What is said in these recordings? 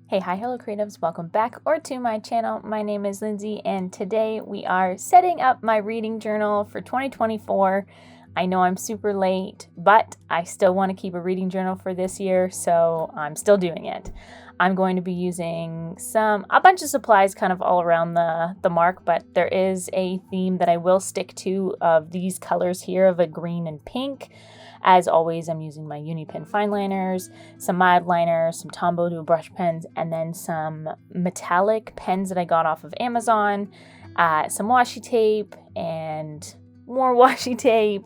Hey, hi, hello creatives, welcome back or to my channel. My name is Lindsay and today we are setting up my reading journal for 2024. I know I'm super late, but I still want to keep a reading journal for this year, so I'm still doing it. I'm going to be using a bunch of supplies kind of all around the mark, but there is a theme that I will stick to of these colors here of a green and pink. As always, I'm using my Uni Pen fine liners, some mild liners, some Tombow dual brush pens, and then some metallic pens that I got off of Amazon, some washi tape, and more washi tape.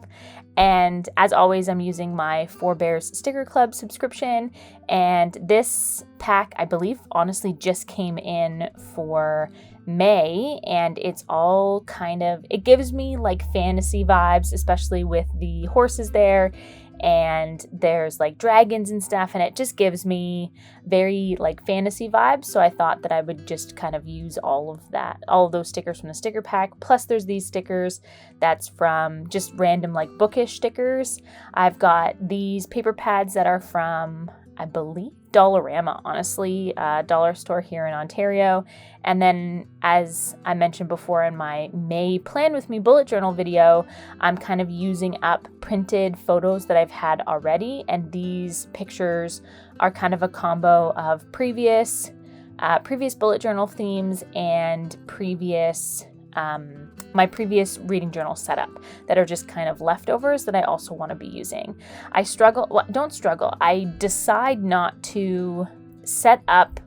And as always, I'm using my Four Bears Sticker Club subscription. And this pack, I believe, honestly just came in for May, and it's all it gives me like fantasy vibes, especially with the horses there, and there's like dragons and stuff, and it just gives me very like fantasy vibes. So I thought that I would just kind of use all of those stickers from the sticker pack. Plus there's these stickers that's from just random like bookish stickers. I've got these paper pads that are from, I believe, Dollarama, honestly, a dollar store here in Ontario. And then, as I mentioned before in my May Plan With Me bullet journal video, I'm kind of using up printed photos that I've had already. And these pictures are kind of a combo of previous bullet journal themes and my previous reading journal setup that are just kind of leftovers that I also want to be using. I decide not to set up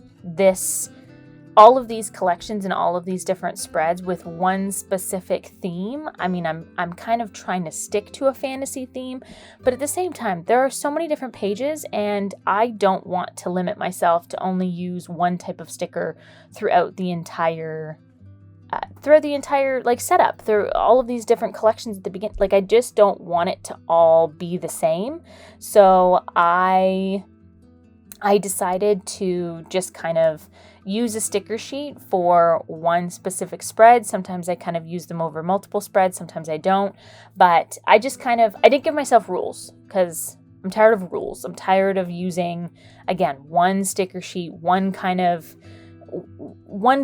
all of these collections and all of these different spreads with one specific theme. I mean, I'm kind of trying to stick to a fantasy theme, but at the same time, there are so many different pages, and I don't want to limit myself to only use one type of sticker throughout the entire like setup, through all of these different collections at the beginning. Like, I just don't want it to all be the same. So I decided to just kind of use a sticker sheet for one specific spread. Sometimes I kind of use them over multiple spreads, sometimes I don't. But I didn't give myself rules, because I'm tired of rules. I'm tired of using, again, one sticker sheet, one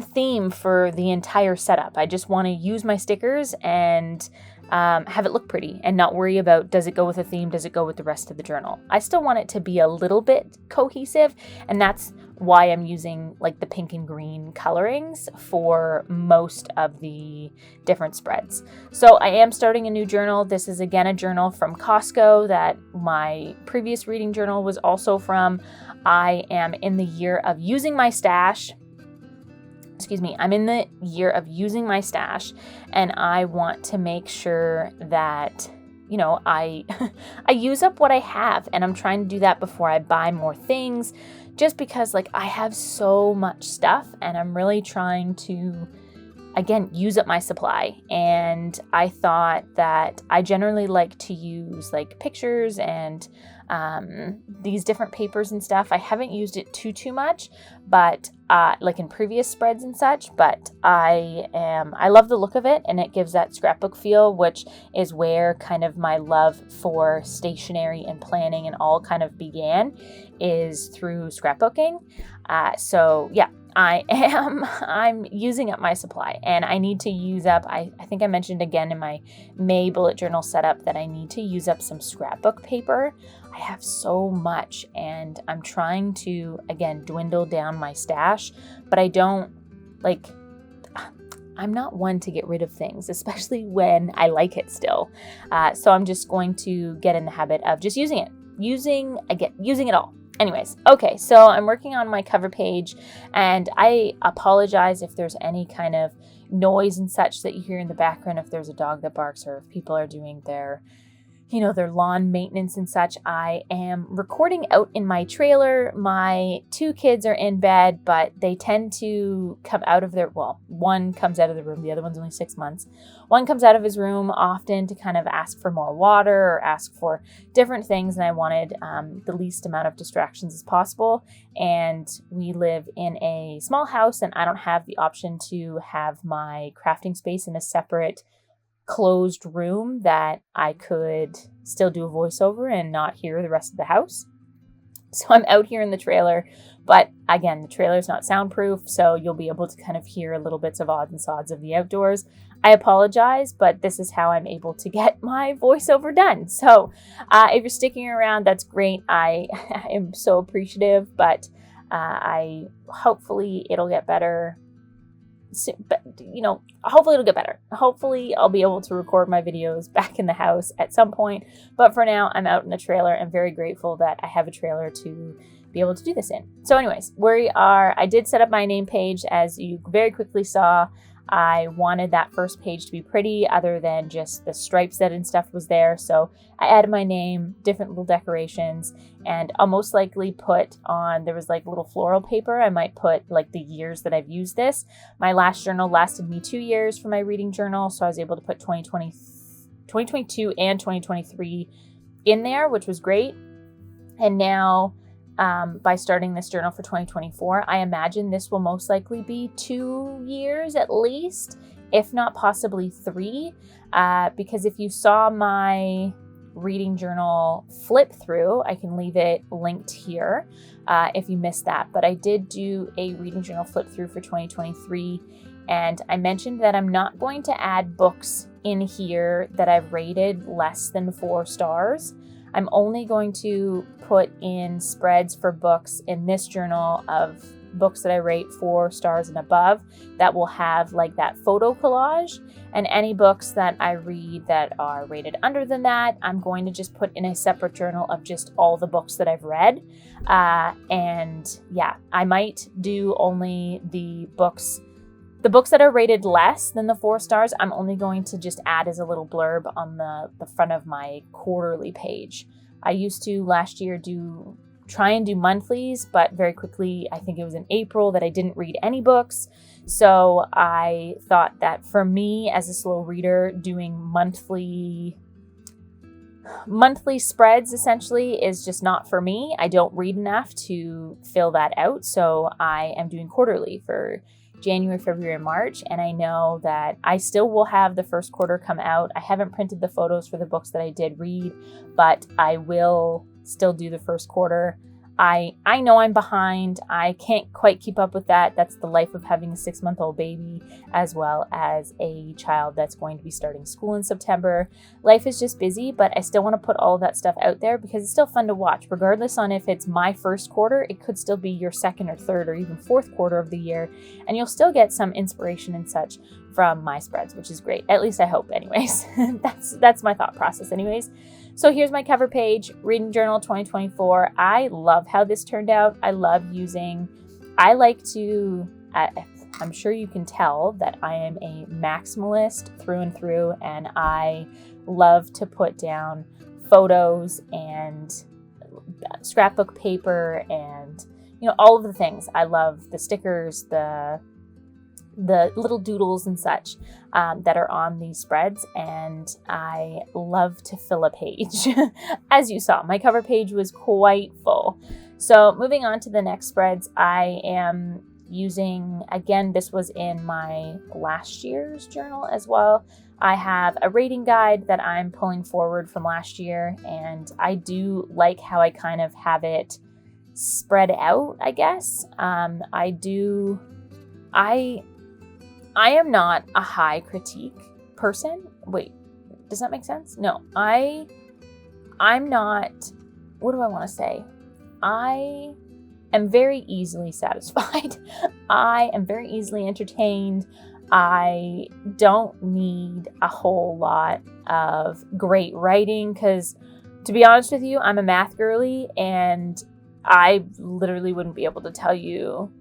theme for the entire setup. I just want to use my stickers and have it look pretty and not worry about, does it go with a theme? Does it go with the rest of the journal? I still want it to be a little bit cohesive, and that's why I'm using like the pink and green colorings for most of the different spreads. So I am starting a new journal. This is again a journal from Costco that my previous reading journal was also from. I am in the year of using my stash. I'm in the year of using my stash, and I want to make sure that, I use up what I have, and I'm trying to do that before I buy more things, just because like I have so much stuff, and I'm really trying to, again, use up my supply. And I thought that I generally like to use like pictures and these different papers and stuff. I haven't used it too much, but like in previous spreads and such, but I love the look of it, and it gives that scrapbook feel, which is where kind of my love for stationery and planning and all kind of began, is through scrapbooking. So yeah, I'm using up my supply, and I need to use up, I think I mentioned again in my May bullet journal setup that I need to use up some scrapbook paper. I have so much, and I'm trying to, again, dwindle down my stash, but I'm not one to get rid of things, especially when I like it still. So I'm just going to get in the habit of just using it all. Anyways, okay, so I'm working on my cover page, and I apologize if there's any kind of noise and such that you hear in the background, if there's a dog that barks or if people are doing their lawn maintenance and such. I am recording out in my trailer. My two kids are in bed, but they tend to come out of one comes out of the room. The other one's only 6 months. One comes out of his room often to kind of ask for more water or ask for different things. And I wanted the least amount of distractions as possible. And we live in a small house, and I don't have the option to have my crafting space in a separate closed room that I could still do a voiceover and not hear the rest of the house. So I'm out here in the trailer, but again, the trailer is not soundproof, so you'll be able to kind of hear little bits of odds and sods of the outdoors. I apologize, but this is how I'm able to get my voiceover done. So if you're sticking around, that's great. I am so appreciative, but hopefully it'll get better. But hopefully it'll get better. Hopefully I'll be able to record my videos back in the house at some point. But for now, I'm out in a trailer and very grateful that I have a trailer to be able to do this in. So anyways, I did set up my name page, as you very quickly saw. I wanted that first page to be pretty, other than just the stripes that and stuff was there. So I added my name, different little decorations, and I'll most likely put on, there was like little floral paper. I might put like the years that I've used this. My last journal lasted me 2 years for my reading journal. So I was able to put 2022 and 2023 in there, which was great. And now, by starting this journal for 2024, I imagine this will most likely be 2 years at least, if not possibly 3, because if you saw my reading journal flip through, I can leave it linked here if you missed that, but I did do a reading journal flip through for 2023, and I mentioned that I'm not going to add books in here that I've rated less than 4 stars. I'm only going to put in spreads for books in this journal of books that I rate 4 stars and above that will have like that photo collage, and any books that I read that are rated under than that, I'm going to just put in a separate journal of just all the books that I've read. And yeah, I might do only the books that are rated less than the 4 stars. I'm only going to just add as a little blurb on the front of my quarterly page. I used to last year try and do monthlies, but very quickly, I think it was in April, that I didn't read any books. So I thought that for me as a slow reader, doing monthly spreads essentially is just not for me. I don't read enough to fill that out. So I am doing quarterly for January, February, and March, and I know that I still will have the first quarter come out. I haven't printed the photos for the books that I did read, but I will still do the first quarter. I know I'm behind. I can't quite keep up with that. That's the life of having a 6-month-old baby, as well as a child that's going to be starting school in September. Life is just busy, but I still want to put all of that stuff out there because it's still fun to watch. Regardless on if it's my first quarter, it could still be your second or third or even fourth quarter of the year, and you'll still get some inspiration and such from my spreads, which is great. At least I hope anyways. That's my thought process anyways. So here's my cover page, Reading Journal 2024. I love how this turned out. I'm sure you can tell that I am a maximalist through and through, and I love to put down photos and scrapbook paper and, all of the things. I love the stickers, the little doodles and such that are on these spreads, and I love to fill a page. As you saw, my cover page was quite full. So moving on to the next spreads, I am using, again, this was in my last year's journal as well. I have a rating guide that I'm pulling forward from last year, and I do like how I kind of have it spread out, I guess. I am not a high critique person. Wait, does that make sense? No, I'm not, what do I want to say? I am very easily satisfied. I am very easily entertained. I don't need a whole lot of great writing because, to be honest with you, I'm a math girly, and I literally wouldn't be able to tell you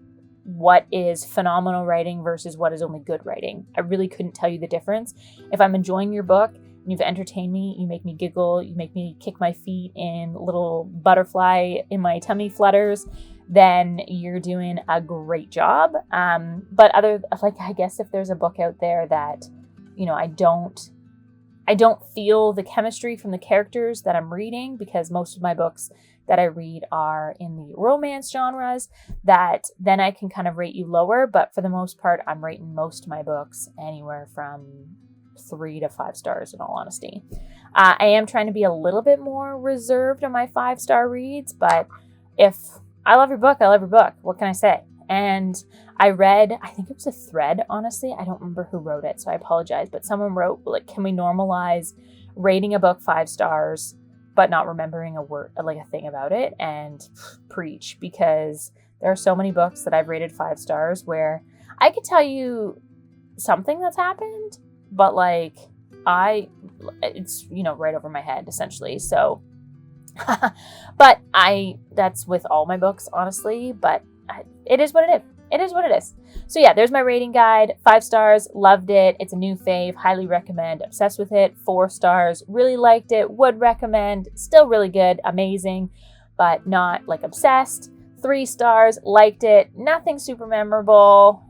what is phenomenal writing versus what is only good writing. I really couldn't tell you the difference. If I'm enjoying your book and you've entertained me, you make me giggle, you make me kick my feet in little butterfly in my tummy flutters, then you're doing a great job. But I guess if there's a book out there that, I don't feel the chemistry from the characters that I'm reading, because most of my books that I read are in the romance genres, that then I can kind of rate you lower. But for the most part, I'm rating most of my books anywhere from 3 to 5 stars, in all honesty. I am trying to be a little bit more reserved on my 5-star reads, but if I love your book, I love your book. What can I say? And I read, I think it was a thread, honestly. I don't remember who wrote it, so I apologize. But someone wrote, like, can we normalize rating a book 5 stars, but not remembering a word, like a thing about it? And preach, because there are so many books that I've rated 5 stars where I could tell you something that's happened, but like, it's, right over my head, essentially. So, but that's with all my books, honestly, but it is what it is. It is what it is. So yeah, there's my rating guide. 5 stars, loved it. It's a new fave, highly recommend, obsessed with it. 4 stars, really liked it, would recommend, still really good, amazing, but not like obsessed. 3 stars, liked it, nothing super memorable.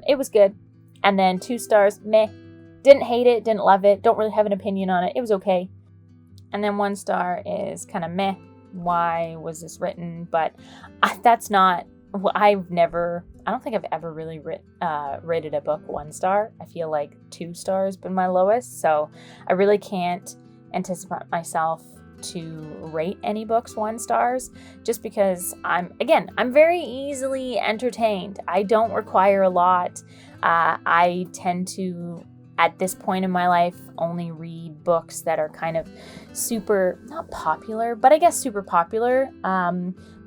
It was good. And then 2 stars, meh. Didn't hate it, didn't love it, don't really have an opinion on it. It was okay. And then 1 star is kind of meh. Why was this written? But that's not, I don't think I've ever really rated a book 1 star. I feel like 2 stars been my lowest. So I really can't anticipate myself to rate any books 1 stars, just because I'm very easily entertained. I don't require a lot. I tend to, at this point in my life, only read books that are kind of super, not popular, but I guess super popular.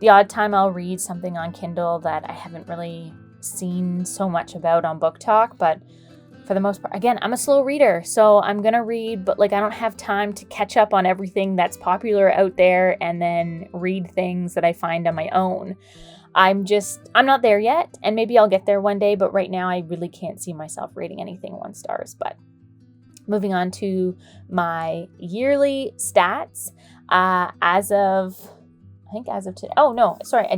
The odd time I'll read something on Kindle that I haven't really seen so much about on Book Talk, but for the most part, again, I'm a slow reader, so I'm gonna read, but like, I don't have time to catch up on everything that's popular out there and then read things that I find on my own. I'm not there yet, and maybe I'll get there one day, but right now I really can't see myself rating anything 1 stars. But moving on to my yearly stats, as of today. Oh no, sorry,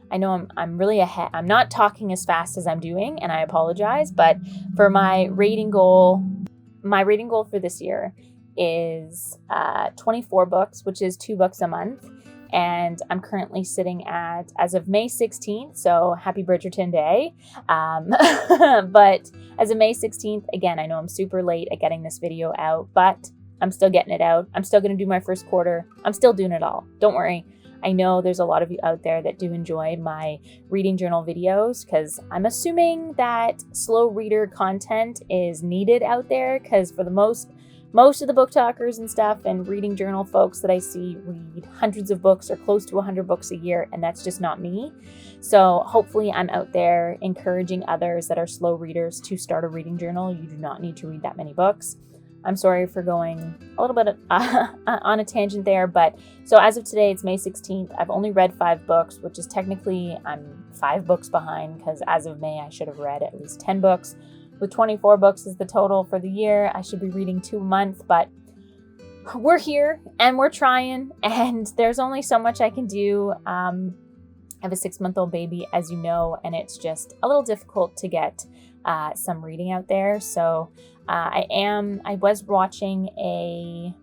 I know I'm really ahead. I'm not talking as fast as I'm doing, and I apologize, but for my rating goal for this year is 24 books, which is 2 books a month. And I'm currently sitting at, as of May 16th, so happy Bridgerton Day. But as of May 16th, again, I know I'm super late at getting this video out, but I'm still getting it out. I'm still going to do my first quarter. I'm still doing it all. Don't worry. I know there's a lot of you out there that do enjoy my reading journal videos, because I'm assuming that slow reader content is needed out there, because for the most of the book talkers and stuff and reading journal folks that I see read hundreds of books or close to 100 books a year, and that's just not me. So hopefully I'm out there encouraging others that are slow readers to start a reading journal. You do not need to read that many books. I'm sorry for going a little bit on a tangent there, but so as of today, it's May 16th. I've only read 5 books, which is technically, I'm 5 books behind, because as of May, I should have read at least 10 books. With 24 books is the total for the year. I should be reading 2 a month, but we're here and we're trying, and there's only so much I can do. I have a 6-month-old baby, as you know, and it's just a little difficult to get some reading out there. So I was watching a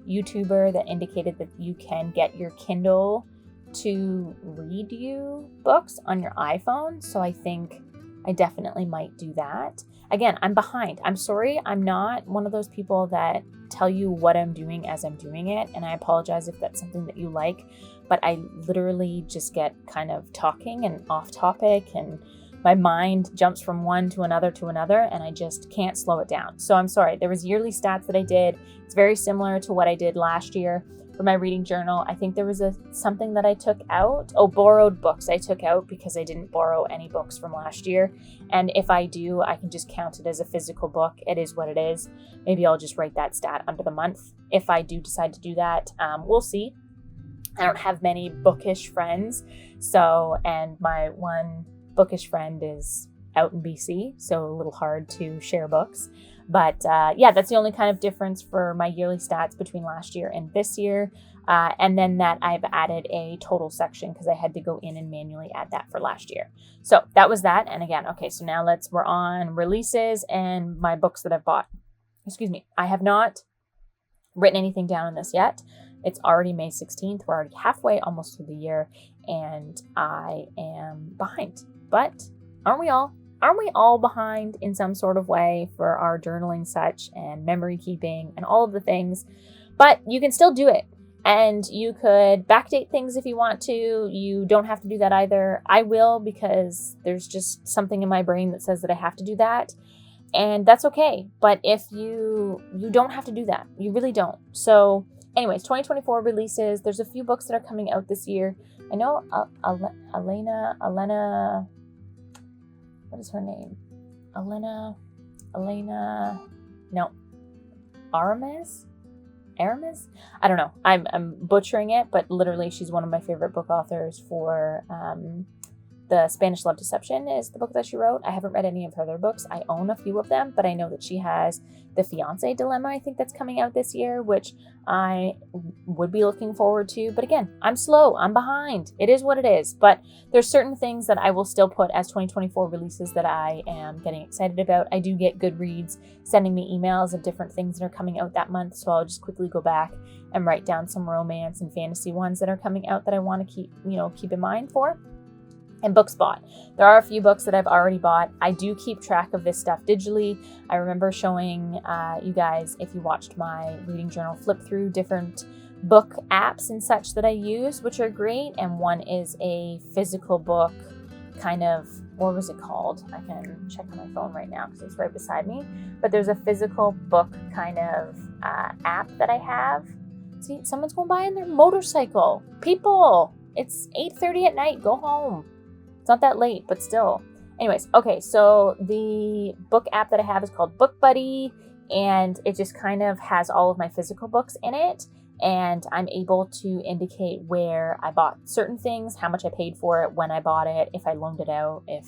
YouTuber that indicated that you can get your Kindle to read you books on your iPhone. So I think I definitely might do that. Again, I'm behind. I'm sorry. I'm not one of those people that tell you what I'm doing as I'm doing it. And I apologize if that's something that you like, but I literally just get kind of talking and off topic, and my mind jumps from one to another, and I just can't slow it down. So I'm sorry. There was yearly stats that I did. It's very similar to what I did last year for my reading journal. I think there was something that I took out. Oh, borrowed books I took out, because I didn't borrow any books from last year. And if I do, I can just count it as a physical book. It is what it is. Maybe I'll just write that stat under the month if I do decide to do that. We'll see. I don't have many bookish friends. And my one bookish friend is out in BC, so a little hard to share books. But yeah, that's the only kind of difference for my yearly stats between last year and this year. And then that I've added a total section, because I had to go in and manually add that for last year. So that was that. And again, okay, so now we're on releases and my books that I've bought. Excuse me. I have not written anything down on this yet. It's already May 16th. We're already halfway almost through the year, and I am behind. But aren't we all? Aren't we all behind in some sort of way for our journaling such and memory keeping and all of the things? But you can still do it. And you could backdate things if you want to. You don't have to do that either. I will, because there's just something in my brain that says that I have to do that. And that's okay. But if you don't have to do that. You really don't. So anyways, 2024 releases. There's a few books that are coming out this year. I know Elena, what is her name? Aramis? I don't know. I'm butchering it, but literally she's one of my favorite book authors for The Spanish Love Deception is the book that she wrote. I haven't read any of her other books. I own a few of them, but I know that she has The Fiancé Dilemma, I think that's coming out this year, which I would be looking forward to. But again, I'm slow. I'm behind. It is what it is. But there's certain things that I will still put as 2024 releases that I am getting excited about. I do get Goodreads sending me emails of different things that are coming out that month. So I'll just quickly go back and write down some romance and fantasy ones that are coming out that I want to keep in mind for. And Bookspot. There are a few books that I've already bought. I do keep track of this stuff digitally. I remember showing you guys, if you watched my reading journal flip through, different book apps and such that I use, which are great. And one is a physical book kind of, what was it called? I can check on my phone right now because it's right beside me. But there's a physical book kind of app that I have. See, someone's going by on their motorcycle. People, it's 8:30 at night. Go home. It's not that late, but still. Anyways, okay, so the book app that I have is called Book Buddy, and it just kind of has all of my physical books in it, and I'm able to indicate where I bought certain things, how much I paid for it, when I bought it, if I loaned it out, if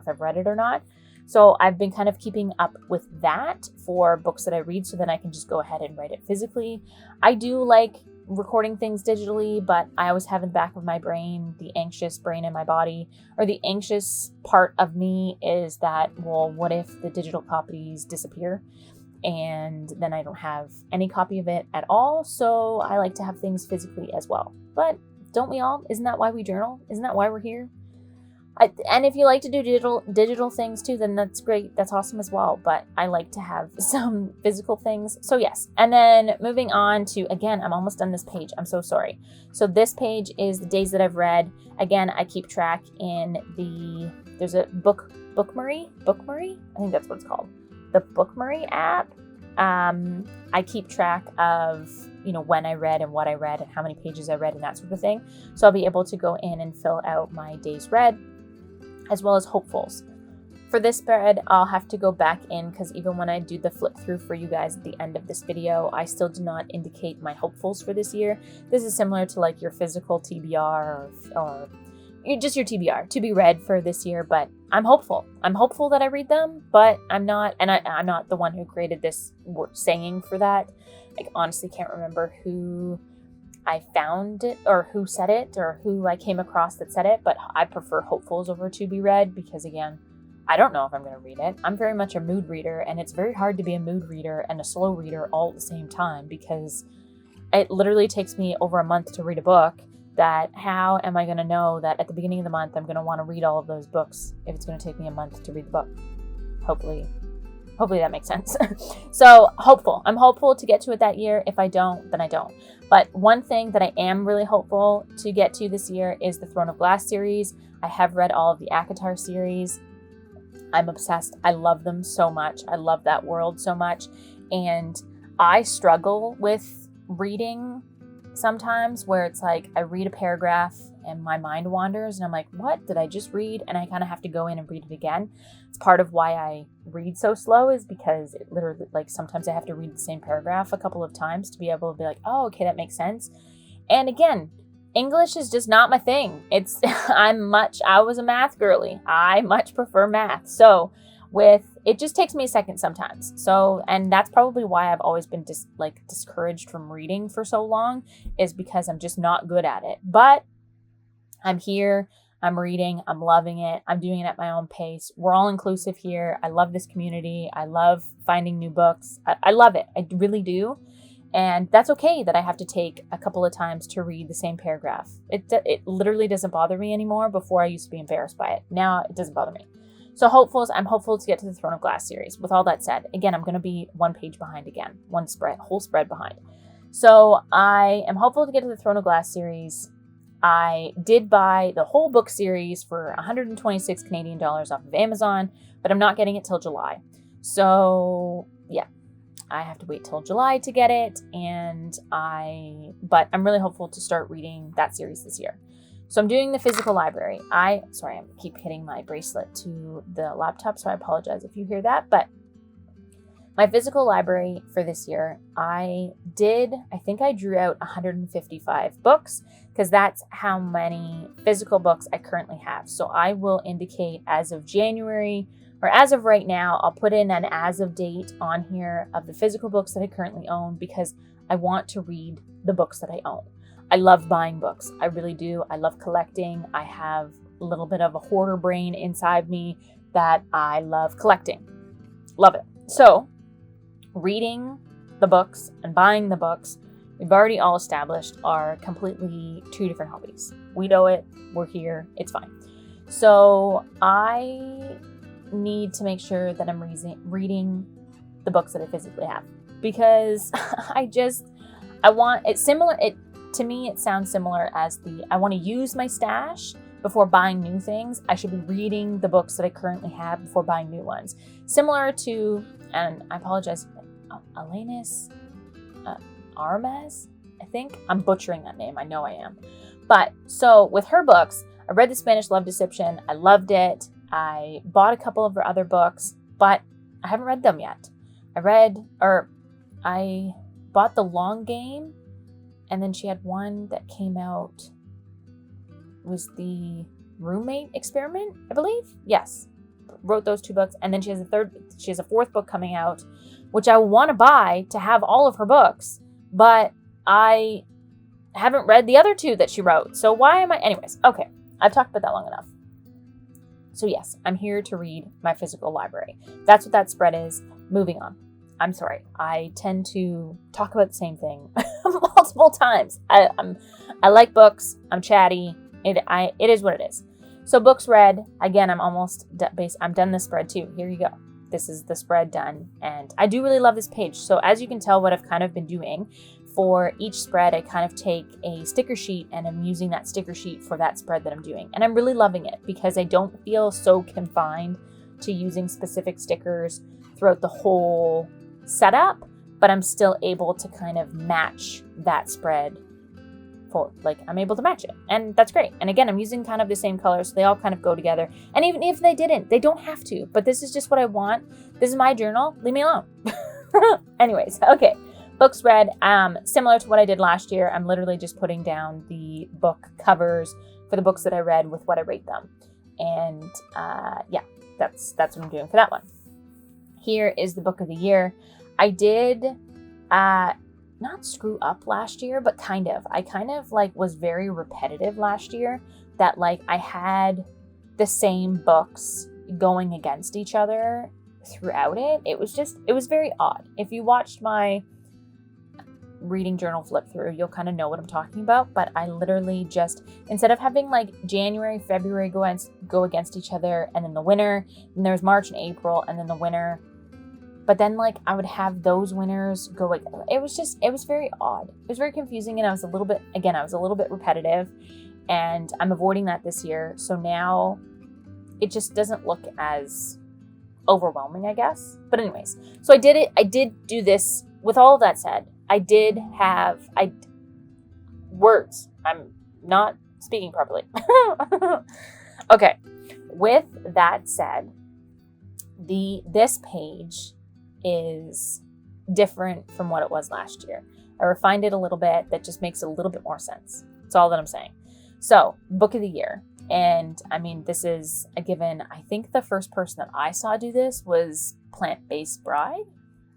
I've read it or not. So I've been kind of keeping up with that for books that I read so that I can just go ahead and write it physically. I do like recording things digitally, but I always have in the back of my brain, the anxious brain in my body, or the anxious part of me is that, well, what if the digital copies disappear and then I don't have any copy of it at all? So I like to have things physically as well. But don't we all? Isn't that why we journal? Isn't that why we're here? And if you like to do digital things too, then that's great. That's awesome as well. But I like to have some physical things. So yes. And then moving on to, again, I'm almost done this page. I'm so sorry. So this page is the days that I've read. Again, I keep track in there's a Bookmary. I think that's what it's called. The Bookmary app. I keep track of, when I read and what I read and how many pages I read and that sort of thing. So I'll be able to go in and fill out my days read, as well as hopefuls. For this spread, I'll have to go back in because even when I do the flip through for you guys at the end of this video, I still do not indicate my hopefuls for this year. This is similar to like your physical TBR or just your TBR to be read for this year, but I'm hopeful. I'm hopeful that I read them, but I'm not, and I'm not the one who created this saying for that. I honestly can't remember who I found it or who said it or who I came across that said it, but I prefer hopefuls over to be read because, again, I don't know if I'm going to read it. I'm very much a mood reader, and it's very hard to be a mood reader and a slow reader all at the same time because it literally takes me over a month to read a book. That how am I going to know that at the beginning of the month I'm going to want to read all of those books if it's going to take me a month to read the book? Hopefully that makes sense. So hopeful. I'm hopeful to get to it that year. If I don't, then I don't. But one thing that I am really hopeful to get to this year is the Throne of Glass series. I have read all of the ACOTAR series. I'm obsessed. I love them so much. I love that world so much. And I struggle with reading sometimes where it's like I read a paragraph and my mind wanders and I'm like, what did I just read? And I kind of have to go in and read it again. It's part of why I read so slow is because it literally, like, sometimes I have to read the same paragraph a couple of times to be able to be like, oh, okay, that makes sense. And again, English is just not my thing. I was a math girly. I much prefer math. So it just takes me a second sometimes. So, and that's probably why I've always been discouraged from reading for so long, is because I'm just not good at it. But I'm here, I'm reading, I'm loving it. I'm doing it at my own pace. We're all inclusive here. I love this community. I love finding new books. I love it. I really do. And that's okay that I have to take a couple of times to read the same paragraph. It literally doesn't bother me anymore. Before I used to be embarrassed by it. Now it doesn't bother me. So I'm hopeful to get to the Throne of Glass series. With all that said, again, I'm going to be one page behind again, whole spread behind. So I am hopeful to get to the Throne of Glass series. I did buy the whole book series for 126 Canadian dollars off of Amazon, but I'm not getting it till July. So yeah, I have to wait till July to get it, but I'm really hopeful to start reading that series this year. So I'm doing the physical library. I keep hitting my bracelet to the laptop, so I apologize if you hear that, but my physical library for this year, I think I drew out 155 books, because that's how many physical books I currently have. So I will indicate as of January, or as of right now, I'll put in an as of date on here of the physical books that I currently own, because I want to read the books that I own. I love buying books. I really do. I love collecting. I have a little bit of a hoarder brain inside me that I love collecting. Love it. So reading the books and buying the books, we've already all established, are completely two different hobbies. We know it. We're here. It's fine. So I need to make sure that I'm reading the books that I physically have, because I want it similar. To me, it sounds similar as I want to use my stash before buying new things. I should be reading the books that I currently have before buying new ones. Similar to, and I apologize, Alanis Armas, I think. I'm butchering that name. I know I am. But so with her books, I read The Spanish Love Deception. I loved it. I bought a couple of her other books, but I haven't read them yet. I bought The Long Game, and then she had one that came out, was The Roommate Experiment, I believe. Yes. Wrote those two books, and then she has a fourth book coming out, which I want to buy to have all of her books, but I haven't read the other two that she wrote. So why am I? Anyways, okay. I've talked about that long enough. So yes, I'm here to read my physical library. That's what that spread is. Moving on. I'm sorry. I tend to talk about the same thing multiple times. I like books. I'm chatty. It is what it is. So books read. Again, I'm done this spread too. Here you go. This is the spread done. And I do really love this page. So as you can tell, what I've kind of been doing for each spread, I kind of take a sticker sheet and I'm using that sticker sheet for that spread that I'm doing. And I'm really loving it because I don't feel so confined to using specific stickers throughout the whole setup, but I'm still able to kind of match that spread I'm able to match it, and that's great. And again, I'm using kind of the same colors, so they all kind of go together. And even if they don't have to, but this is just what I want. This is my journal. Leave me alone. Anyways, okay. Books read, similar to what I did last year. I'm literally just putting down the book covers for the books that I read with what I rate them. And yeah, that's what I'm doing for that one. Here is the book of the year. I did not screw up last year, but I kind of was very repetitive last year, that I had the same books going against each other throughout it. It was very odd. If you watched my reading journal flip through, you'll kind of know what I'm talking about. But I literally just, instead of having January, February go against each other, and then the winter, and there's March and April, and then the winter. But then I would have those winners go it was very odd. It was very confusing, and I was a little bit repetitive, and I'm avoiding that this year. So now it just doesn't look as overwhelming, I guess. But anyways, so I did do this. With all of that said, I did have words. I'm not speaking properly. Okay. With that said, this page is different from what it was last year. I refined it a little bit. That just makes a little bit more sense. That's all that I'm saying. So, book of the year. And I mean, this is a given. I think the first person that I saw do this was Plant-Based Bride,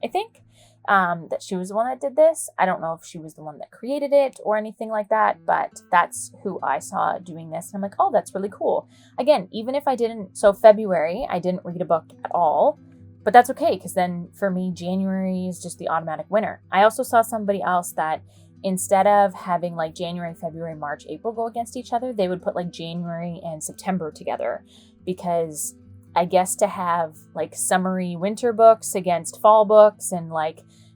I think. That she was the one that did this. I don't know if she was the one that created it or anything like that, but that's who I saw doing this. And I'm like, oh, that's really cool. Again, even if I didn't, so February, I didn't read a book at all. But that's okay, because then for me, January is just the automatic winner. I also saw somebody else that instead of having January, February, March, April go against each other, they would put January and September together, because I guess to have summery winter books against fall books and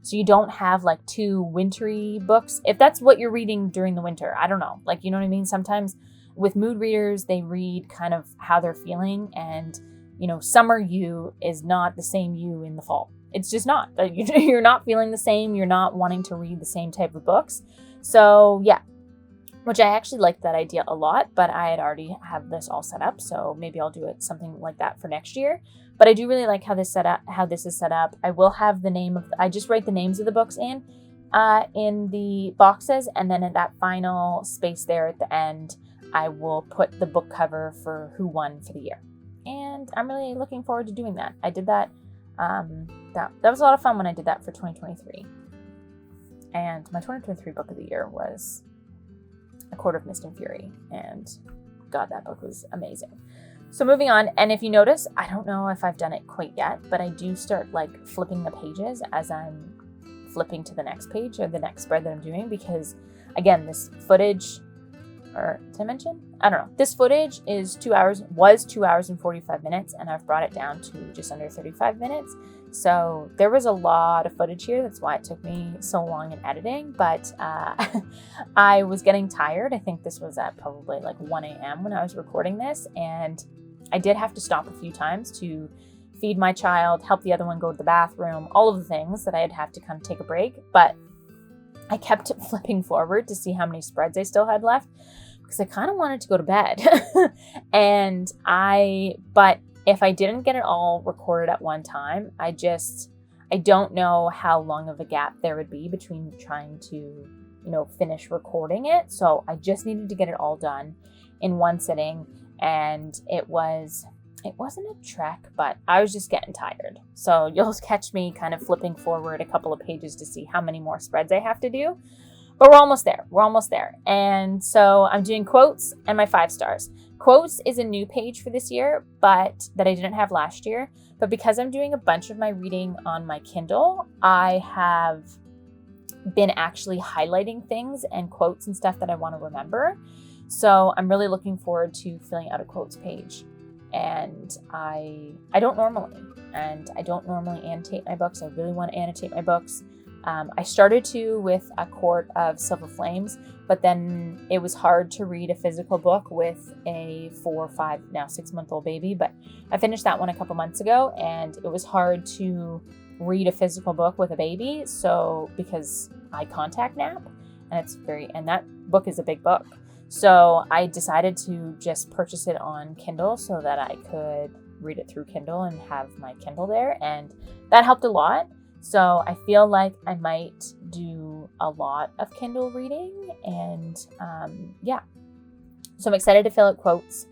So you don't have like two wintry books. If that's what you're reading during the winter, I don't know. Like, you know what I mean? Sometimes with mood readers, they read kind of how they're feeling. And, you know, summer you is not the same you in the fall. It's just not. You're not feeling the same. You're not wanting to read the same type of books. So yeah, which I actually liked that idea a lot, but I had already have this all set up. So maybe I'll do it something like that for next year. But I do really like how this is set up. I will have the name of, I just write the names of the books in the boxes. And then in that final space there at the end, I will put the book cover for who won for the year. And I'm really looking forward to doing that. I did that. That was a lot of fun when I did that for 2023. And my 2023 book of the year was A Court of Mist and Fury. And God, that book was amazing. So moving on, and if you notice, I don't know if I've done it quite yet, but I do start like flipping the pages as I'm flipping to the next page or the next spread that I'm doing, because again, this footage, or did I mention? I don't know. This footage was 2 hours and 45 minutes, and I've brought it down to just under 35 minutes. So there was a lot of footage here. That's why it took me so long in editing, but I was getting tired. I think this was at probably like 1 a.m. when I was recording this, and I did have to stop a few times to feed my child, help the other one go to the bathroom, all of the things that I'd have to kind of take a break. But I kept flipping forward to see how many spreads I still had left, because I kind of wanted to go to bed. But if I didn't get it all recorded at one time, I don't know how long of a gap there would be between trying to, finish recording it. So I just needed to get it all done in one sitting. And it wasn't a trek, but I was just getting tired. So you'll catch me kind of flipping forward a couple of pages to see how many more spreads I have to do. But we're almost there. And so I'm doing quotes and my 5 stars. Quotes is a new page for this year, but that I didn't have last year. But because I'm doing a bunch of my reading on my Kindle, I have been actually highlighting things and quotes and stuff that I want to remember. So I'm really looking forward to filling out a quotes page. And I don't normally annotate my books. I really want to annotate my books. I started with A Court of Silver Flames, but then it was hard to read a physical book with a 4, 5, now 6-month-old baby. But I finished that one a couple months ago, and it was hard to read a physical book with a baby. So because eye contact nap, and that book is a big book. So I decided to just purchase it on Kindle so that I could read it through Kindle and have my Kindle there. And that helped a lot. So I feel like I might do a lot of Kindle reading. And so I'm excited to fill out quotes.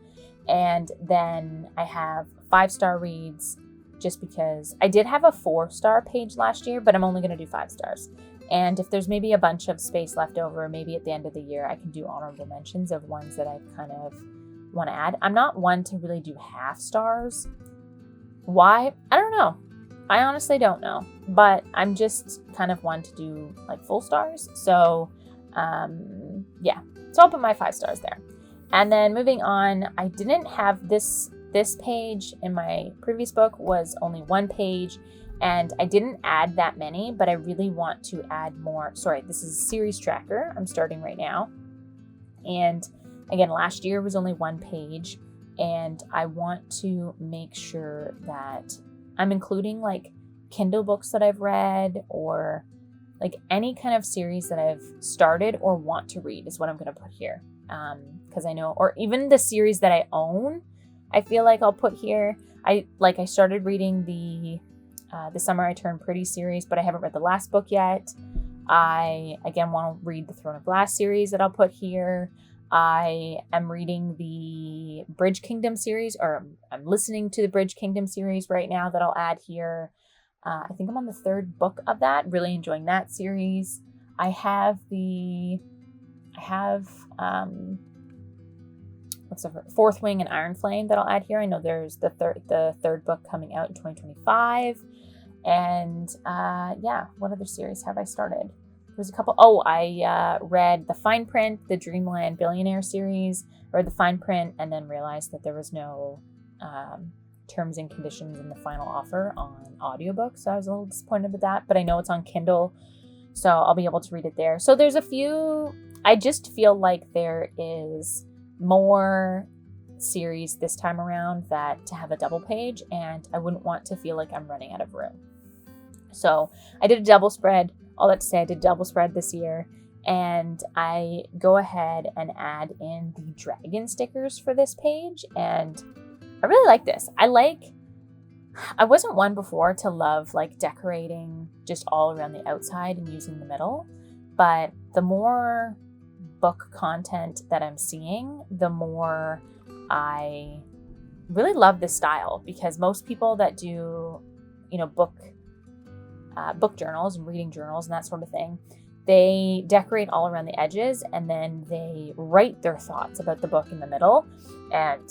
And then I have 5-star reads, just because I did have a 4-star page last year, but I'm only going to do 5 stars. And if there's maybe a bunch of space left over, maybe at the end of the year, I can do honorable mentions of ones that I kind of want to add. I'm not one to really do half stars. Why? I don't know. I honestly don't know. But I'm just kind of one to do like full stars. So So I'll put my 5 stars there. And then moving on, I didn't have this page in my previous book, was only 1 page. And I didn't add that many, but I really want to add more. Sorry, this is a series tracker I'm starting right now. And again, last year was only 1 page. And I want to make sure that I'm including like Kindle books that I've read, or like any kind of series that I've started or want to read is what I'm going to put here. Because I know, or even the series that I own, I feel like I'll put here. I started reading the Summer I Turned Pretty series, but I haven't read the last book yet. I, again, want to read the Throne of Glass series that I'll put here. I am reading the Bridge Kingdom series, or I'm listening to the Bridge Kingdom series right now that I'll add here. I think I'm on the 3rd book of that. Really enjoying that series. I have Fourth Wing and Iron Flame that I'll add here. I know there's the third book coming out in 2025. And what other series have I started? There's a couple. I read the Fine Print, the Dreamland Billionaire series, read the Fine Print, and then realized that there was no terms and conditions in the final offer on audiobook. So I was a little disappointed with that, but I know it's on Kindle, so I'll be able to read it there. So there's a few, I just feel like there is more series this time around that to have a double page, and I wouldn't want to feel like I'm running out of room. So I did a double spread. All that to say, I did double spread this year, and I go ahead and add in the dragon stickers for this page, and I really like this. I wasn't one before to love like decorating just all around the outside and using the middle, but the more book content that I'm seeing, the more I really love this style, because most people that do, book journals and reading journals and that sort of thing, they decorate all around the edges and then they write their thoughts about the book in the middle. And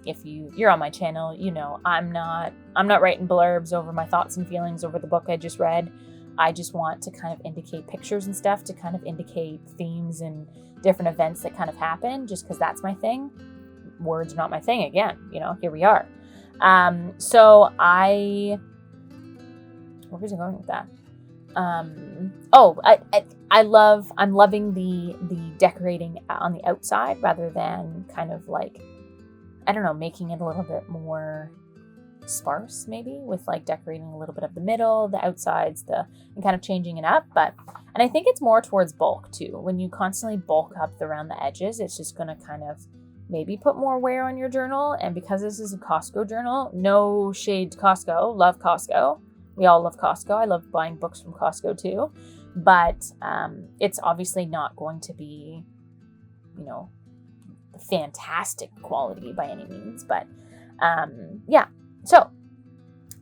if you're on my channel, I'm not writing blurbs over my thoughts and feelings over the book I just read. I just want to kind of indicate pictures and stuff to kind of indicate themes and different events that kind of happen, just because that's my thing. Words are not my thing again, here we are. So where was I going with that? I'm loving the decorating on the outside rather than kind of like, I don't know, making it a little bit more sparse, maybe, with like decorating a little bit of the middle, the outsides, and kind of changing it up. And I think it's more towards bulk too. When you constantly bulk up around the edges, it's just going to kind of maybe put more wear on your journal. And because this is a Costco journal, no shade to Costco, love Costco. We all love Costco. I love buying books from Costco too. But it's obviously not going to be, fantastic quality by any means. But yeah. So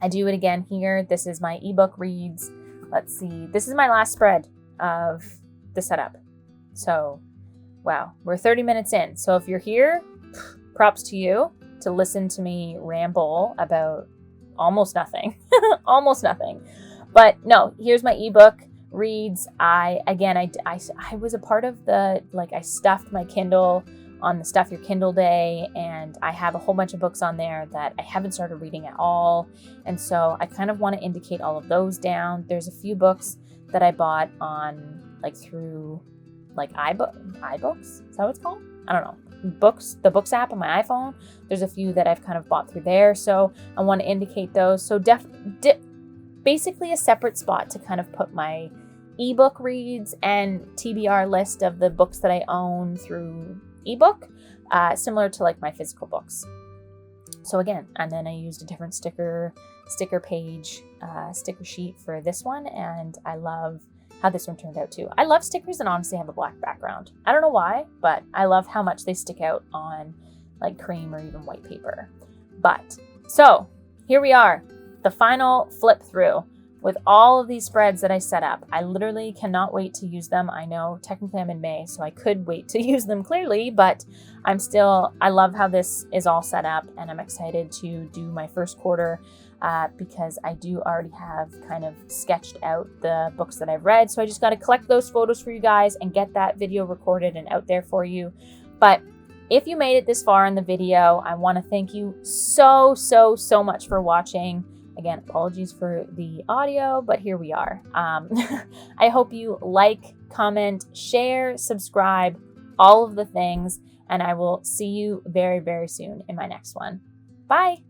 I do it again here. This is my ebook reads. Let's see. This is my last spread of the setup. So, wow, we're 30 minutes in. So if you're here, props to you to listen to me ramble about almost nothing. Almost nothing. But no, here's my ebook reads. I was a part of I stuffed my Kindle on the Stuff Your Kindle Day, and I have a whole bunch of books on there that I haven't started reading at all. And so I kind of want to indicate all of those down. There's a few books that I bought on through iBooks. Is that what it's called? I don't know. The Books app on my iPhone. There's a few that I've kind of bought through there. So I want to indicate those. So basically a separate spot to kind of put my ebook reads and TBR list of the books that I own through ebook, similar to like my physical books. So again, and then I used a different sticker page, sticker sheet for this one, and I love how this one turned out too. I love stickers that honestly have a black background. I don't know why, but I love how much they stick out on like cream or even white paper. But so here we are, the final flip through with all of these spreads that I set up. I literally cannot wait to use them. I know technically I'm in May, so I could wait to use them clearly, but I love how this is all set up, and I'm excited to do my first quarter because I do already have kind of sketched out the books that I've read. So I just got to collect those photos for you guys and get that video recorded and out there for you. But if you made it this far in the video, I want to thank you so much for watching. Again, apologies for the audio, but here we are. I hope you like, comment, share, subscribe, all of the things, and I will see you very, very soon in my next one. Bye.